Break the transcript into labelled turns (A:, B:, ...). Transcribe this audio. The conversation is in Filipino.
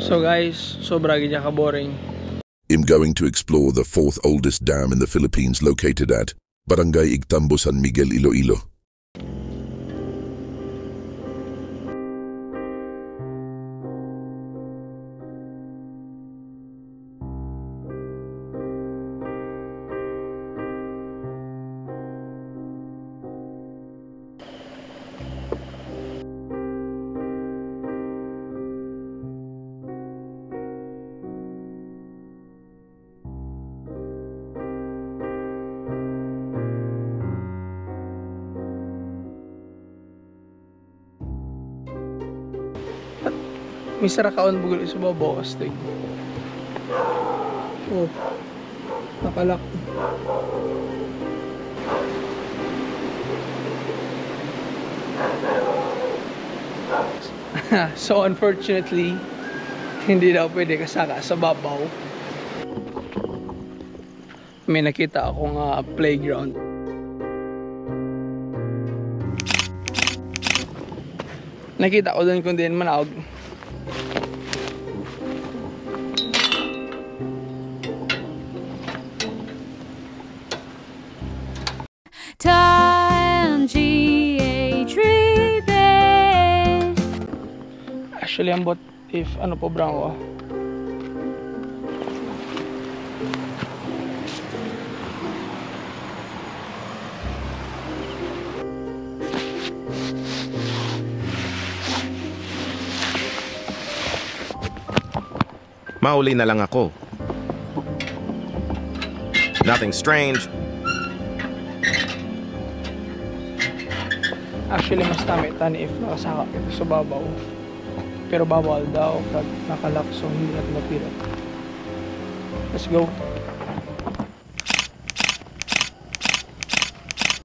A: So guys, sobra gid ka boring.
B: I'm going to explore the fourth oldest dam in the Philippines located at Barangay Igtambo, San Miguel, Iloilo.
A: May sarakaon bugol isa ba bokas din. Oh. Nakalak. So unfortunately, hindi daw pwede kasaka sa babaw. May nakita akong playground. Nakita ko doon kung din manawag. Actually, ambot if ano po bravo.
C: Mauli na lang ako. Nothing strange.
A: Actually, mas tamitan if nakasaka ito sa babaw. Pero bawal daw pag nakalak, so hindi natin mapirat. Let's go.